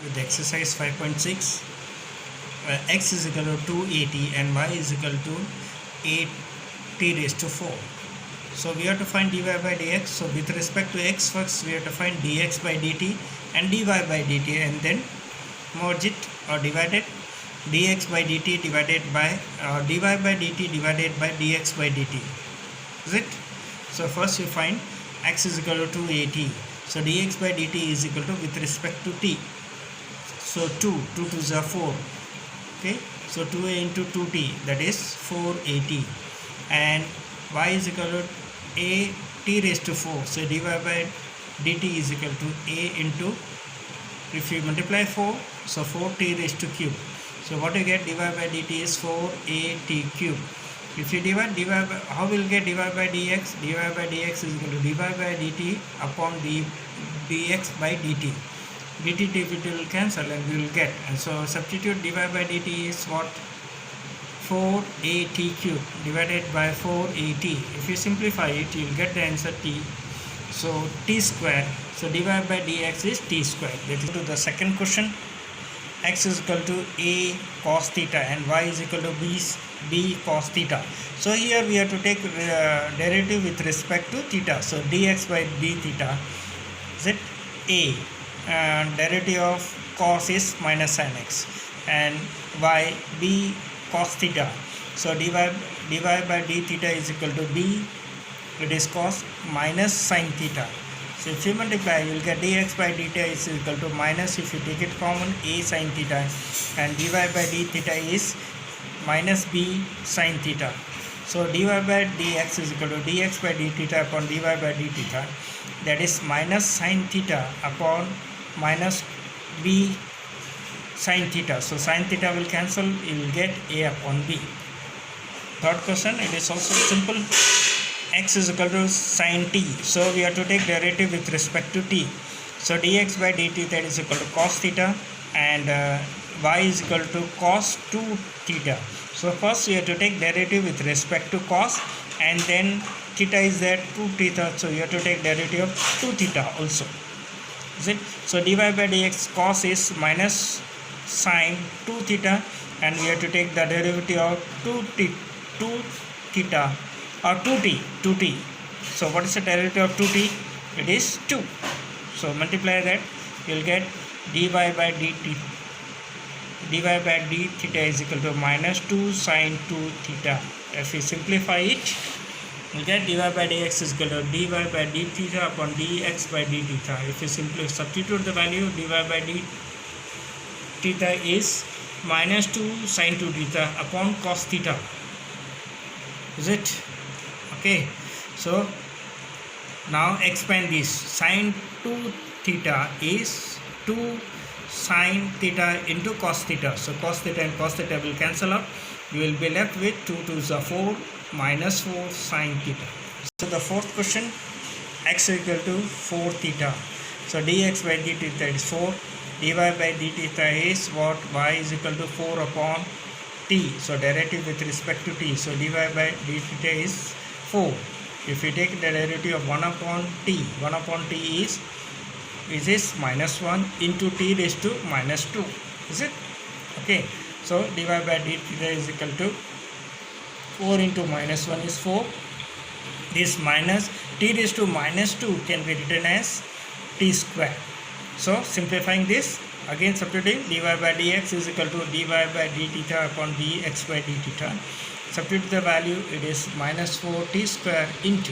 with exercise 5.6. X is equal to 280 and y is equal to 8t raised to 4. So we have to find dy by dx. So with respect to x first we have to find dx by dt and dy by dt, and then merge it or divide it. Dx by dt divided by dy by dt divided by dx by dt. Is it? So first you find x is equal to 280. So dx by dt is equal to with respect to t. So 2 to the 4. Okay. So 2a into 2t, that is 480, and y is equal to a t raised to 4. So dy by dt is equal to a into, if you multiply 4, so 4t raised to cube. So what you get, dy by dt is 4at cube. If you divide by, how will get dy by dx? Dy by dx is equal to dy by dt upon dx by dt. dt dt will cancel and we will get, and so substitute dy by dt is what? 4at cube divided by 4at. If you simplify it, you will get the answer t. So t square. So dy by dx is t square. That is to the second question. X is equal to a cos theta and y is equal to b cos theta. So here we have to take derivative with respect to theta. So dx by d theta is it a, and derivative of cos is minus sin x, and y b cos theta. So dy by d theta is equal to b, it is cos minus sin theta. So if you multiply, you will get dx by theta is equal to minus, if you take it common, a sin theta, and dy by d theta is minus b sin theta. So dy by dx is equal to dx by d theta upon dy by d theta, that is minus sin theta upon minus b sin theta. So sin theta will cancel, you will get a upon b. Third question, it is also simple. X is equal to sin t. So we have to take derivative with respect to t. So dx by dt, that is equal to cos theta, and y is equal to cos 2 theta. So first we have to take derivative with respect to cos, and then theta is there 2 theta. So you have to take derivative of 2 theta also. Is it? So dy by dx cos is minus sin 2 theta, and we have to take the derivative of 2 theta or 2t. So what is the derivative of 2t? It is 2. So multiply that, you will get dy by d theta is equal to minus 2 sin 2 theta. If we simplify it, you get dy by dx is equal to dy by d theta upon dx by d theta. If you simply substitute the value, dy by d theta is minus 2 sin 2 theta upon cos theta. Is it? Okay, so now expand this. Sin 2 theta is 2 sin theta into cos theta. So cos theta and cos theta will cancel up. You will be left with 2 to the 4 minus 4 sin theta. So the fourth question, x is equal to 4 theta. So dx by d theta is 4. dy by d theta is what? Y is equal to 4 upon t. So derivative with respect to t. So dy by d theta is 4. If you take the derivative of 1 upon t is this minus 1 into t raised to minus 2. Is it? Okay. So dy by d theta is equal to 4 into minus 1 is 4. This minus t raised to minus 2 can be written as t square. So simplifying this, again substituting dy by dx is equal to dy by d theta upon dx by d theta. Substitute the value, it is minus 4t square into,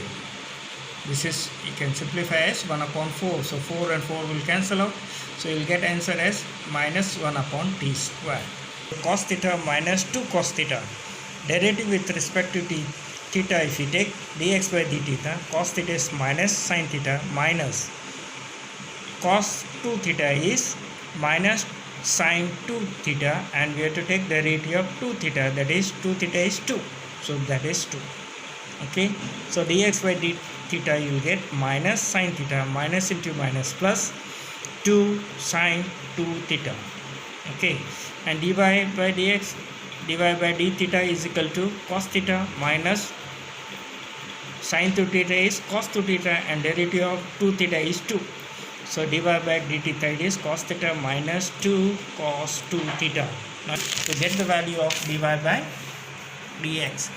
this is, you can simplify as 1 upon 4. So 4 and 4 will cancel out. So you will get answer as minus 1 upon t square. Cos theta minus 2 cos theta. Derivative with respect to theta, if you take dx by d theta, cos theta is minus sin theta minus cos 2 theta is minus sin 2 theta, and we have to take the derivative of 2 theta, that is 2 theta is 2. So that is 2. Okay. So dx by d theta you will get minus sin theta, minus into minus plus 2 sin 2 theta. Okay. And dy by d theta is equal to cos theta minus sin 2 theta is cos 2 theta, and derivative of 2 theta is 2. So dy by d theta, it is cos theta minus 2 cos 2 theta. Now to get the value of dy by dx.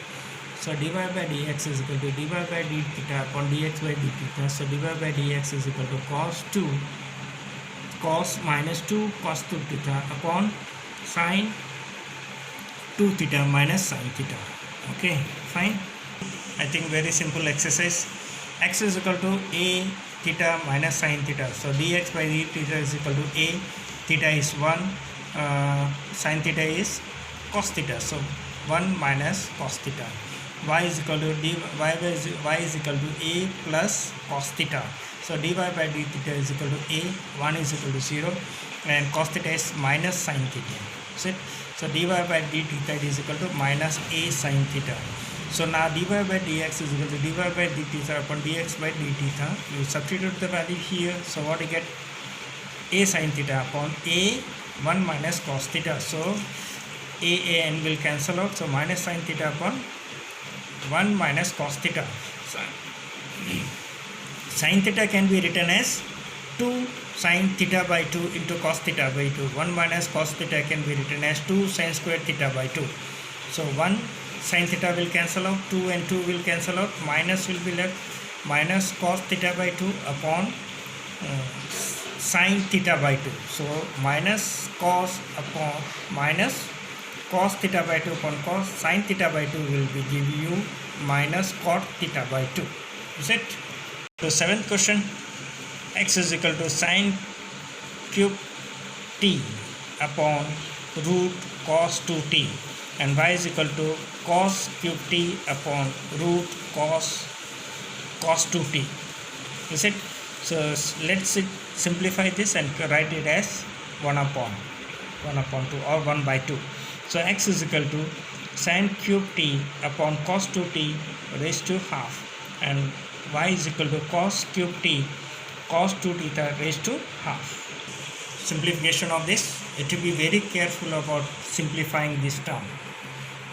So dy by dx is equal to dy by d theta upon dx by d theta. So dy by dx is equal to cos minus 2 cos 2 theta upon sin 2 theta minus sin theta. Okay, fine. I think very simple exercise. X is equal to a theta minus sin theta. So dx by d theta is equal to a. Theta is 1. Sin theta is cos theta. So 1 minus cos theta. Y is equal to y is equal to a plus cos theta. So dy by d theta is equal to a. 1 is equal to 0, and cos theta is minus sin theta. So dy by d theta is equal to minus a sin theta. So now dy by dx is equal to dy by d theta upon dx by d theta. You substitute the value here. So what you get? A sin theta upon a 1 minus cos theta. So a and will cancel out. So minus sin theta upon 1 minus cos theta. So, sin theta can be written as 2 sin theta by 2 into cos theta by 2. 1 minus cos theta can be written as 2 sin square theta by 2. So 1 sin theta will cancel out, 2 and 2 will cancel out, minus will be left, minus cos theta by 2 upon sin theta by 2. So minus cos theta by 2 upon cos sin theta by 2 will be give you minus cot theta by 2. Is it? So 7th question, x is equal to sin cube t upon root cos 2t, and y is equal to cos cube t upon root cos 2t. Is it? So let's simplify this and write it as 1 upon 2 or 1 by 2. So x is equal to sin cube t upon cos 2t raised to half, and y is equal to cos cube t cos 2 theta raised to half. Simplification of this, it will be very careful about simplifying this term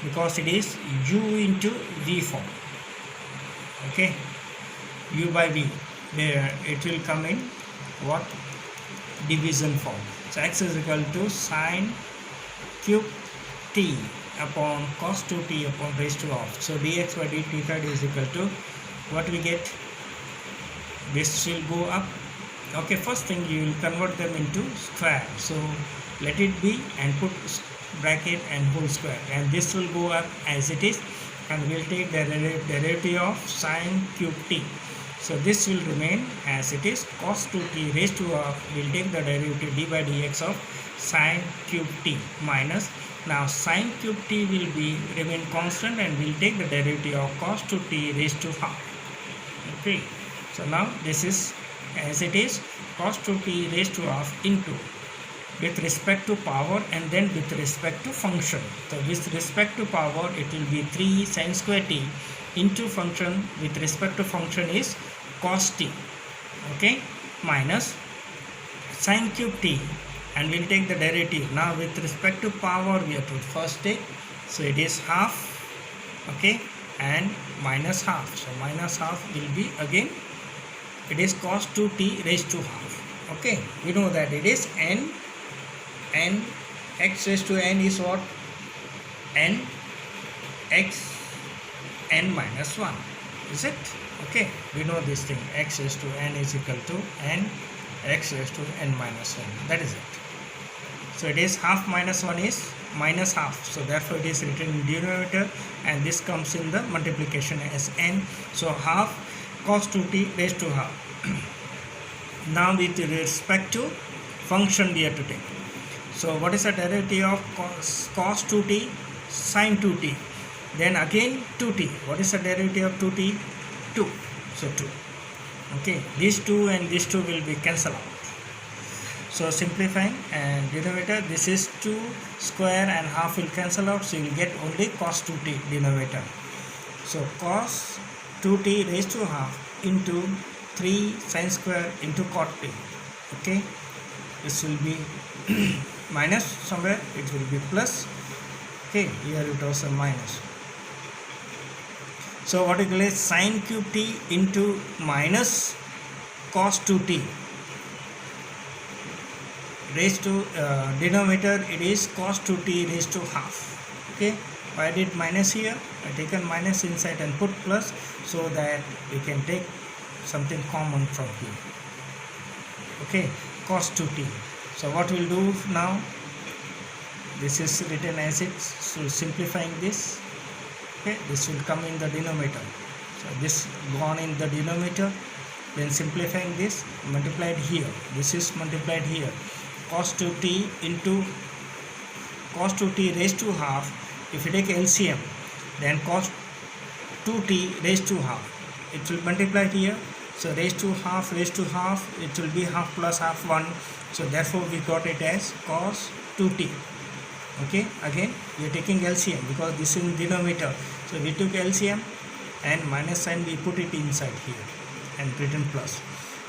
because it is u into v form. Okay, u by v, there it will come in what? Division form. So x is equal to sin cube t upon cos 2t upon raised to half. So dx by d theta is equal to what we get? This will go up. Okay, first thing you will convert them into square. So let it be and put bracket and whole square, and this will go up as it is, and we will take the derivative of sin cube t. So this will remain as it is, cos 2t raised to half, we will take the derivative d by dx of sin cube t minus, now sin cube t will be remain constant, and we will take the derivative of cos 2t raised to half. Okay, so now this is as it is, cos 2t raised to half into with respect to power and then with respect to function. So with respect to power it will be 3 sin square t into function with respect to function is cos t. Okay, minus sin cube t, and we'll take the derivative. Now with respect to power we have to first take, so it is half. Okay, and minus half. So minus half will be again, it is cos 2t raised to half. Okay, we know that it is n x raised to n is what? N x n minus 1. Is it? Okay, we know this thing, x raised to n is equal to n x raised to n minus 1. That is it. So it is half minus 1 is minus half. So therefore it is written in denominator, and this comes in the multiplication as n. So half cos 2t raised to half. Now with respect to function we have to take. So what is the derivative of cos 2t? Sin 2t. Then again 2t. What is the derivative of 2t? 2. So 2. Okay, these 2 and these 2 will be cancelled out. So simplifying, and denominator, this is 2 square and half will cancel out, so you will get only cos 2t denominator. So cos 2t raised to half into 3 sin square into cot t. Okay, this will be minus somewhere, it will be plus. Okay, here it was a minus. So what is sin cube t into minus cos 2t. raised to denominator, it is cos 2t raised to half. Okay, why I did minus here? I taken minus inside and put plus, so that we can take something common from here. Okay, cos 2t. So what we'll do now, this is written as it, so simplifying this, okay, this will come in the denominator, so this gone in the denominator, then simplifying this, multiplied here, this is multiplied here, cos 2t into cos 2t raised to half. If you take LCM, then cos 2t raised to half, it will multiply here, so raised to half, it will be half plus half 1, so therefore we got it as cos 2t. Okay, again we are taking LCM because this is in denominator, so we took LCM and minus sign we put it inside here and written plus.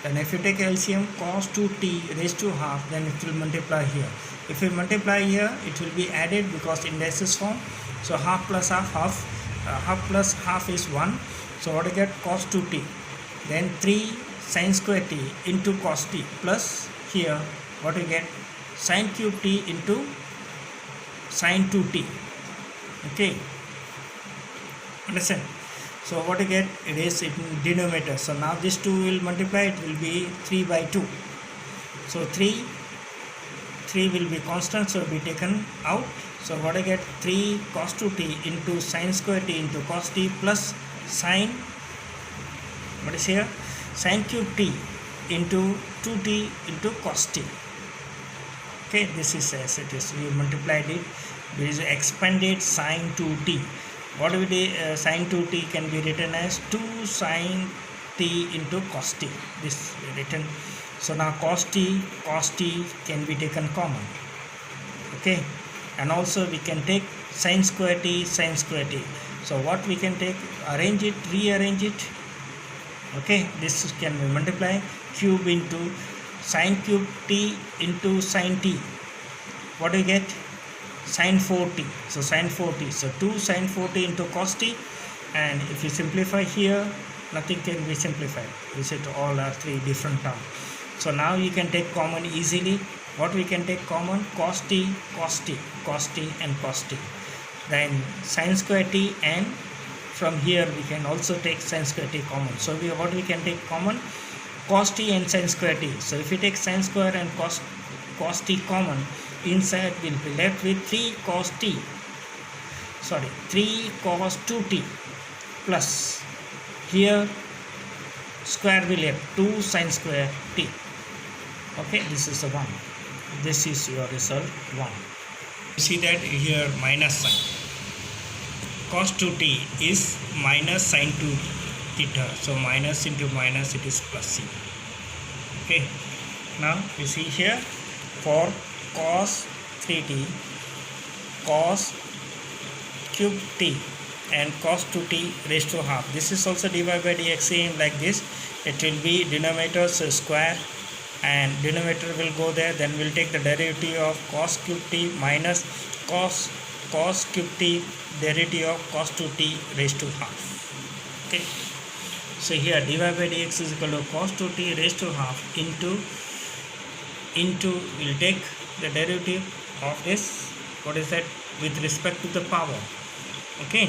Then if you take LCM, cos 2t raised to half, then it will multiply here. If you multiply here, it will be added because indices form, so half plus half, half plus half is 1, so what do you get? Cos 2t, then 3 sin square t into cos t, plus here what do you get? Sin cube t into sin 2t. Okay, understand? So what you get? It is in denominator, so now this 2 will multiply, it will be 3 by 2, so 3 will be constant, so it will be taken out. So what I get? 3 cos 2t into sin square t into cos t plus sin, what is here? Sin cube t into 2t into cos t. Okay, this is as it is, we multiplied it, there is expanded sin 2t. What we did, sin 2t can be written as 2 sin t into cos t, this written. So now cos t can be taken common. Okay, and also we can take sin square t. So what we can take? Arrange it, rearrange it. Okay, this can be multiply, cube into sin cube t into sin t. What do you get? Sin 4t. So sin 4t. So 2 sin 4t into cos t, and if you simplify here, nothing can be simplified. This is all are 3 different terms. So now you can take common easily. What we can take common? Cos t, and cos t. Then sin square t, and from here we can also take sin square t common. So what we can take common? Cos t and sin square t. So if you take sin square and cos t common, inside will be left with 3 cos 2t plus here square will left 2 sin square t. Okay, this is the 1. This is your result 1. You see that here minus sign. Cos 2t is minus sin 2 theta. So minus into minus, it is plus c. Okay, now you see here for cos 3t, cos cube t and cos 2t raised to half. This is also divided by dx, same like this. It will be denominator, so square, and denominator will go there, then we'll take the derivative of cos cube t minus cos cube t derivative of cos 2t raised to half. Okay, so here dy by dx is equal to cos 2t raised to half into we'll take the derivative of this, what is that, with respect to the power. Okay,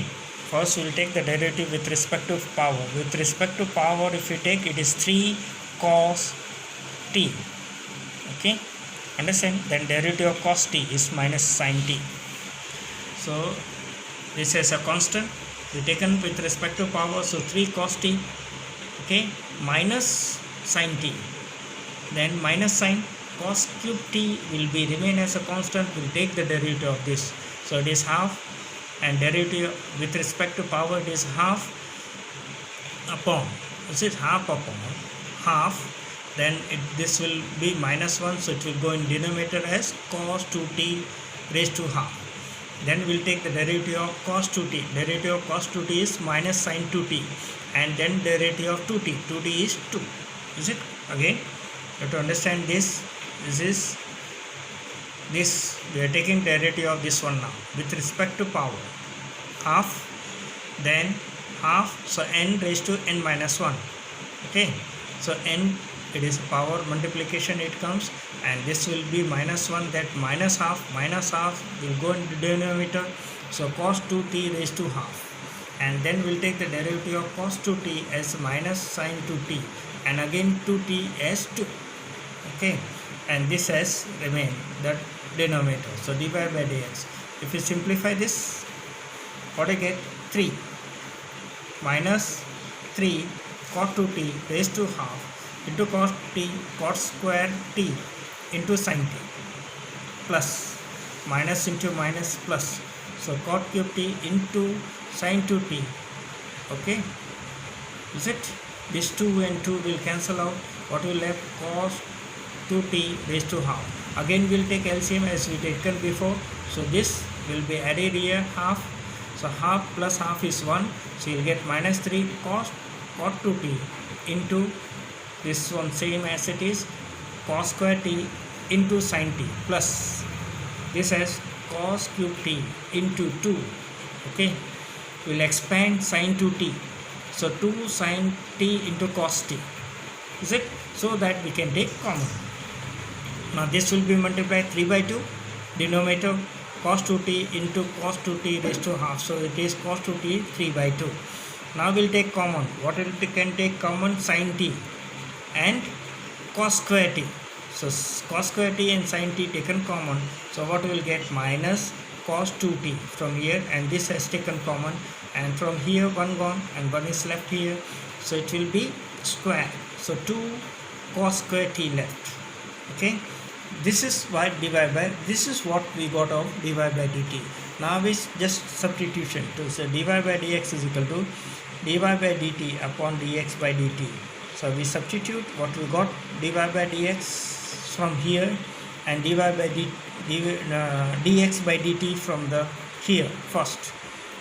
first we'll take the derivative with respect to power. With respect to power, if you take, it is 3 cos t. Okay, understand? Then derivative of cos t is minus sin t. So this is a constant, we taken with respect to power, so 3 cos t, okay, minus sin t, then minus sin cos cube t will be remain as a constant, will take the derivative of this, so it is half, and derivative with respect to power, it is half upon, this is half upon half, then this will be minus 1, so it will go in denominator as cos 2t raised to half. Then we'll take the derivative of cos 2t. Derivative of cos 2t is minus sin 2t, and then derivative of 2t. 2t is 2. Is it? Again, you have to understand this. This we are taking derivative of this one now with respect to power. Half, then half, so n raised to n minus 1. Okay, so n it is power multiplication it comes, and this will be -1, that minus half will go into denominator, so cos 2t raised to half, and then we'll take the derivative of cos 2t as minus sin 2t, and again 2t as 2. Okay, and this has remained the denominator, so dy by dx. If you simplify this, what I get? 3 minus 3 cos 2t raised to half into cos square t into sin t, plus minus into minus plus, so cot cube t into sin 2t. Okay, is it? This 2 and 2 will cancel out. What will left? Cos 2t raised to half. Again we'll take LCM as we taken before, so this will be added here, half, so half plus half is 1, so you'll get minus 3 cot 2t into this one same as it is, cos square t into sin t, plus this as cos cube t into 2. Okay, we'll expand sin 2t, so 2 sin t into cos t, is it? So that we can take common. Now this will be multiplied 3 by 2, denominator cos 2t into cos 2t raised to half, so it is cos 2t 3 by 2. Now we'll take common. What we can take common? Sin t and cos square t. So cos square t and sin t taken common, so what we will get? Minus cos 2t from here, and this has taken common, and from here 1 gone and 1 is left here, so it will be square, so 2 cos square t left. Okay, this is why this is what we got of dy by dt. Now is just substitution to say dy by dx is equal to dy by dt upon dx by dt. So we substitute what we got, dy by dx from here and dy by dx by dt from the here first.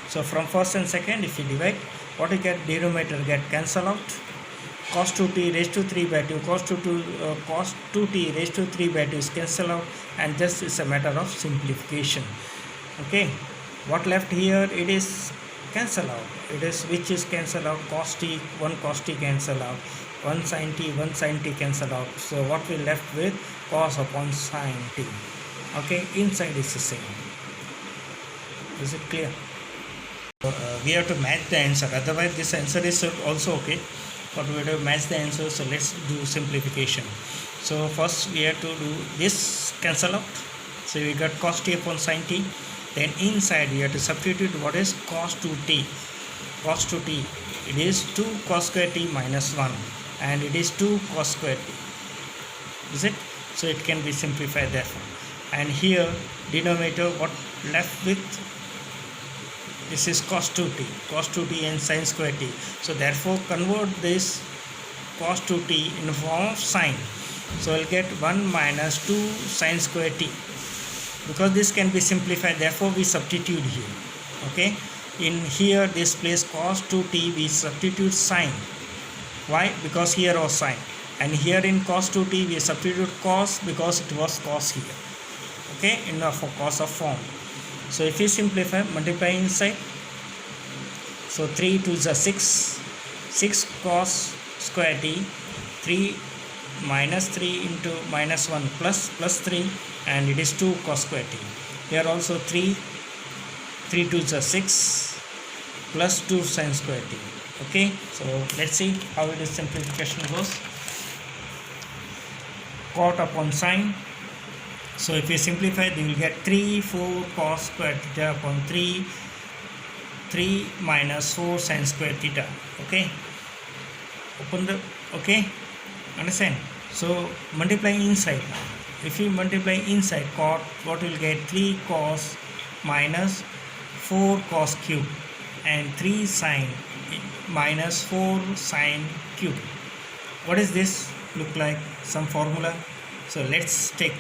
So from first and second, if you divide, what you get? Denominator get cancel out. Cos 2t raised to 3 by 2, cos 2t raised to 3 by 2 is cancel out, and this is a matter of simplification. Okay, what left here? It is cancel out. It is, which is cancel out? Cos t, 1 cos t cancel out, 1 sin t cancel out. So what we left with? Cos upon sin t. Okay, inside is the same. Is it clear? We have to match the answer, otherwise this answer is also okay, but we have to match the answer. So let's do simplification. So first we have to do this cancel out, so we got cos t upon sin t. Then inside we have to substitute what is cos 2t. Cos 2t, it is 2 cos square t minus 1, and it is 2 cos square t, is it? So it can be simplified therefore. And here denominator, what left with? This is cos 2t and sin square t. So therefore convert this cos 2t in the form of sine. So I'll get 1 minus 2 sin square t. Because this can be simplified, therefore we substitute here. Okay, in here this place cos 2t we substitute sine. Why? Because here was sine, and here in cos 2t we substitute cos because it was cos here. Okay, in the cos of form. So if you simplify, multiply inside, so 3 to the 6 cos square t, 3 minus 3 into minus 1 plus 3, and it is 2 cos square t. Here also 3 to the 6 plus 2 sin square t. Okay, so let's see how it is simplification goes. Cot upon sine. So if you simplify, you will get 3 4 cos square theta upon 3 minus 4 sin square theta. Okay, open the, okay, understand? So multiply inside now. If you multiply inside cot, what will get? 3 cos minus 4 cos cube and 3 sin minus 4 sin cube. What is this look like? Some formula. So let's take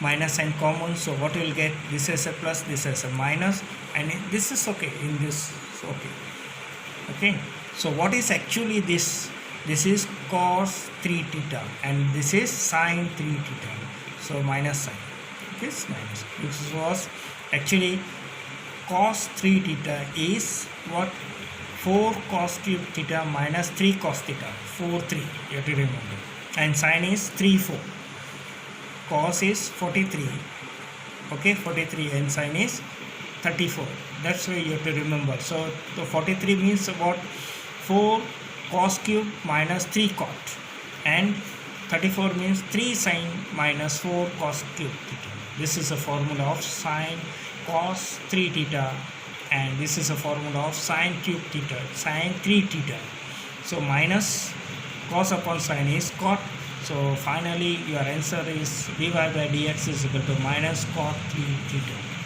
minus sign common. So what will get? This is a plus, this is a minus, and this is okay. In this, okay. Okay. So what is actually this? This is cos 3 theta, and this is sin 3 theta. So minus sign. Okay, minus. This was actually cos 3 theta is what? 4 cos cube theta minus 3 cos theta. 4 3. You have to remember. and sine is 3 4. Cos is 43. Okay, 43 and sine is 34. That's why you have to remember. So the 43 means about 4 cos cube minus 3 cot, and 34 means 3 sine minus 4 cos cube theta. This is a formula of sine cos 3 theta, and this is a formula of sine cube theta, sine 3 theta. So minus cos upon sine is cot. So finally your answer is dy by dx is equal to minus cot 3 theta.